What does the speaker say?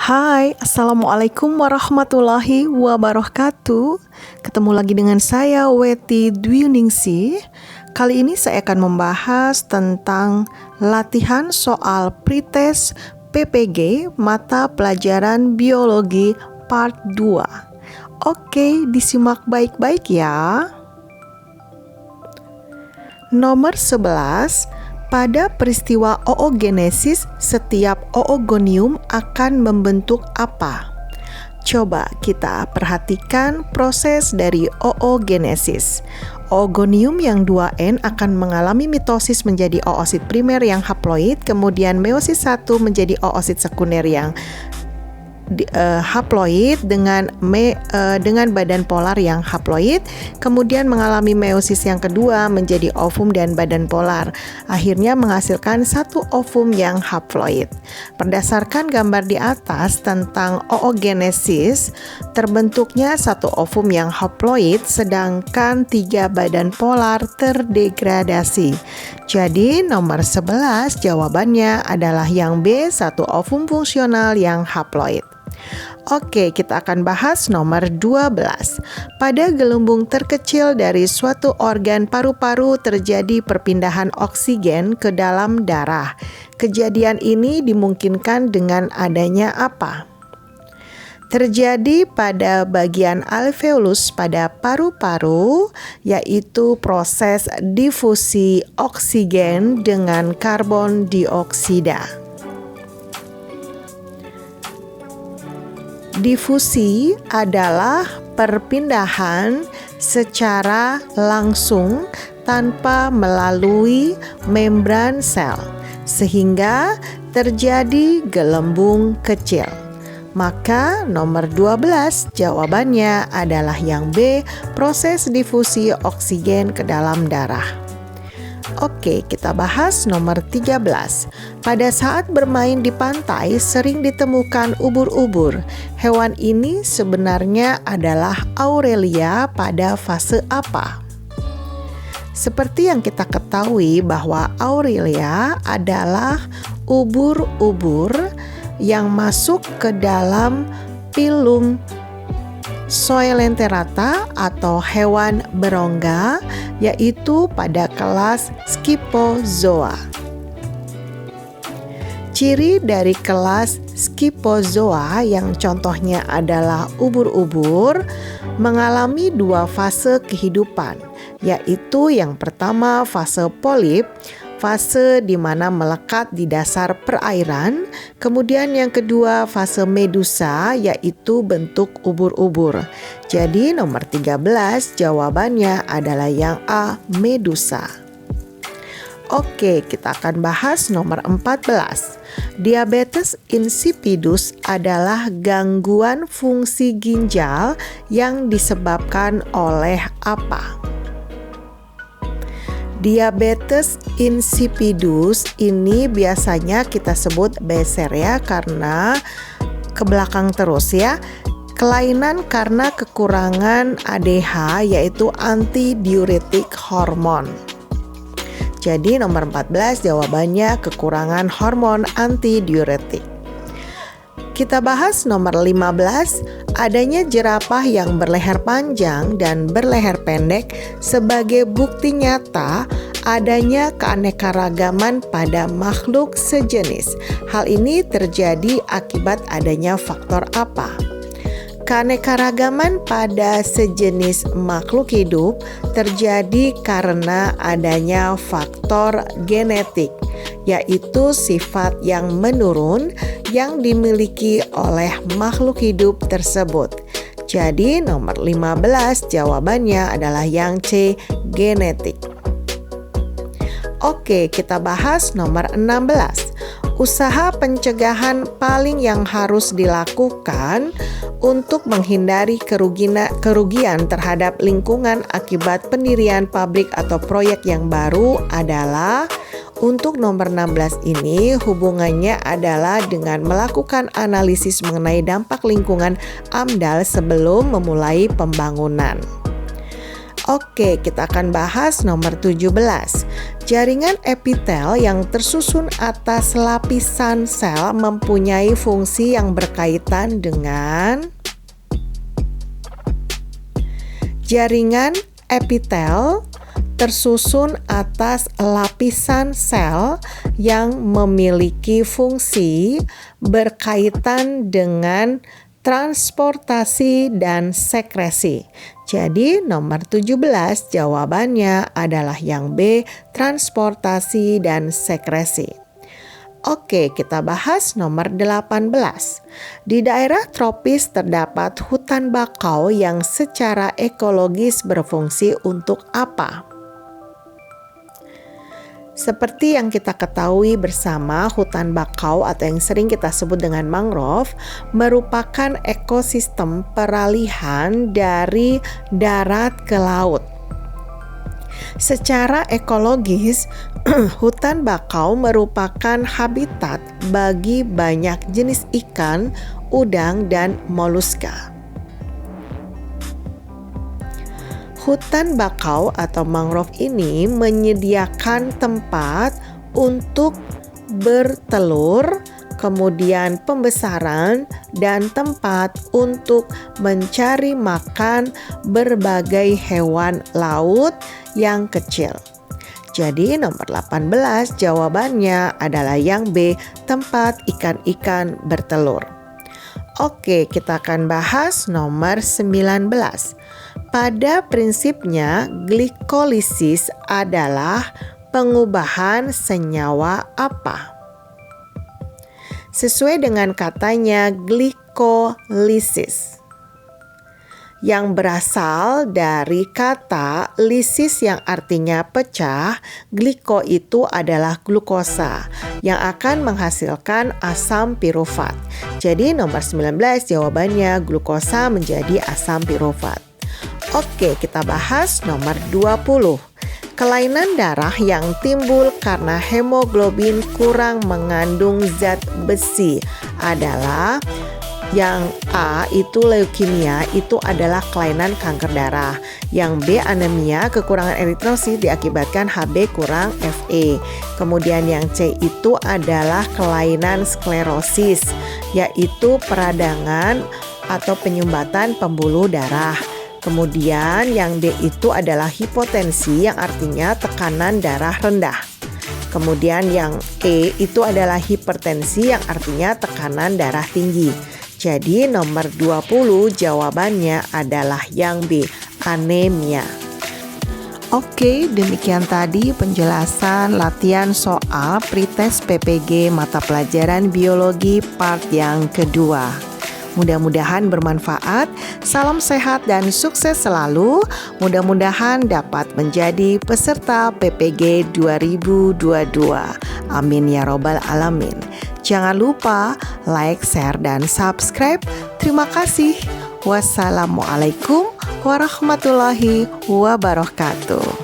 Hai, Assalamualaikum warahmatullahi wabarakatuh. Ketemu lagi dengan saya, Weti Dwiningsih. Kali ini saya akan membahas tentang latihan soal pretest PPG mata pelajaran biologi part 2. Oke, disimak baik-baik ya. Nomor 11. Pada peristiwa oogenesis, setiap oogonium akan membentuk apa? Coba kita perhatikan proses dari oogenesis. Oogonium yang 2N akan mengalami mitosis menjadi oosit primer yang haploid, kemudian meiosis 1 menjadi oosit sekunder yang haploid dengan badan polar yang haploid, kemudian mengalami meiosis yang kedua menjadi ovum dan badan polar, akhirnya menghasilkan satu ovum yang haploid. Berdasarkan gambar di atas tentang oogenesis, terbentuknya satu ovum yang haploid sedangkan 3 badan polar terdegradasi. Jadi nomor 11 jawabannya adalah yang B, satu ovum fungsional yang haploid. Oke, kita akan bahas nomor 12. Pada gelembung terkecil dari suatu organ paru-paru terjadi perpindahan oksigen ke dalam darah. Kejadian ini dimungkinkan dengan adanya apa? Terjadi pada bagian alveolus pada paru-paru, yaitu proses difusi oksigen dengan karbon dioksida. Difusi adalah perpindahan secara langsung tanpa melalui membran sel, sehingga terjadi gelembung kecil. Maka nomor 12 jawabannya adalah yang B, proses difusi oksigen ke dalam darah. Oke, kita bahas nomor 13. Pada saat bermain di pantai sering ditemukan ubur-ubur. Hewan ini sebenarnya adalah Aurelia pada fase apa? Seperti yang kita ketahui bahwa Aurelia adalah ubur-ubur yang masuk ke dalam filum Coelenterata atau hewan berongga, yaitu pada kelas Scyphozoa. Ciri dari kelas Scyphozoa yang contohnya adalah ubur-ubur mengalami 2 fase kehidupan, yaitu yang pertama fase polip, fase di mana melekat di dasar perairan, kemudian yang kedua fase medusa, yaitu bentuk ubur-ubur. Jadi nomor 13 jawabannya adalah yang A, medusa. Oke, kita akan bahas nomor 14. Diabetes insipidus adalah gangguan fungsi ginjal yang disebabkan oleh apa? Diabetes insipidus ini biasanya kita sebut BSR ya, karena ke belakang terus ya. Kelainan karena kekurangan ADH, yaitu antidiuretik hormon. Jadi nomor 14 jawabannya kekurangan hormon antidiuretik. Kita bahas nomor 15, adanya jerapah yang berleher panjang dan berleher pendek sebagai bukti nyata adanya keanekaragaman pada makhluk sejenis. Hal ini terjadi akibat adanya faktor apa? Keanekaragaman pada sejenis makhluk hidup terjadi karena adanya faktor genetik, yaitu sifat yang menurun yang dimiliki oleh makhluk hidup tersebut. Jadi nomor 15 jawabannya adalah yang C, genetik. Oke, kita bahas nomor 16. Usaha pencegahan paling yang harus dilakukan untuk menghindari kerugian terhadap lingkungan akibat pendirian pabrik atau proyek yang baru adalah, untuk nomor 16 ini hubungannya adalah dengan melakukan analisis mengenai dampak lingkungan AMDAL sebelum memulai pembangunan. Oke, kita akan bahas nomor 17. Jaringan epitel yang tersusun atas lapisan sel mempunyai fungsi yang berkaitan dengan jaringan epitel tersusun atas lapisan sel yang memiliki fungsi berkaitan dengan transportasi dan sekresi. Jadi nomor 17 jawabannya adalah yang B, transportasi dan sekresi. Oke, kita bahas nomor 18. Di daerah tropis terdapat hutan bakau yang secara ekologis berfungsi untuk apa? Seperti yang kita ketahui bersama, hutan bakau atau yang sering kita sebut dengan mangrove merupakan ekosistem peralihan dari darat ke laut. Secara ekologis, hutan bakau merupakan habitat bagi banyak jenis ikan, udang, dan moluska. Hutan bakau atau mangrove ini menyediakan tempat untuk bertelur, kemudian pembesaran, dan tempat untuk mencari makan berbagai hewan laut yang kecil. Jadi nomor 18 jawabannya adalah yang B, tempat ikan-ikan bertelur. Oke, kita akan bahas nomor 19. Pada prinsipnya, glikolisis adalah pengubahan senyawa apa? Sesuai dengan katanya glikolisis, yang berasal dari kata lisis yang artinya pecah. Gliko itu adalah glukosa yang akan menghasilkan asam pirufat. Jadi nomor 19 jawabannya glukosa menjadi asam pirufat. Oke, kita bahas nomor 20. Kelainan darah yang timbul karena hemoglobin kurang mengandung zat besi adalah yang A itu leukemia, itu adalah kelainan kanker darah. Yang B anemia, kekurangan eritrosit diakibatkan Hb kurang Fe. Kemudian yang C itu adalah kelainan sklerosis, yaitu peradangan atau penyumbatan pembuluh darah. Kemudian yang D itu adalah hipotensi yang artinya tekanan darah rendah. Kemudian yang E itu adalah hipertensi yang artinya tekanan darah tinggi. Jadi nomor 20 jawabannya adalah yang B, anemia. Oke, demikian tadi penjelasan latihan soal pretest PPG mata pelajaran biologi part yang kedua. Mudah-mudahan bermanfaat. Salam sehat dan sukses selalu. Mudah-mudahan dapat menjadi peserta PPG 2022. Amin ya robbal alamin. Jangan lupa like, share, dan subscribe. Terima kasih. Wassalamualaikum warahmatullahi wabarakatuh.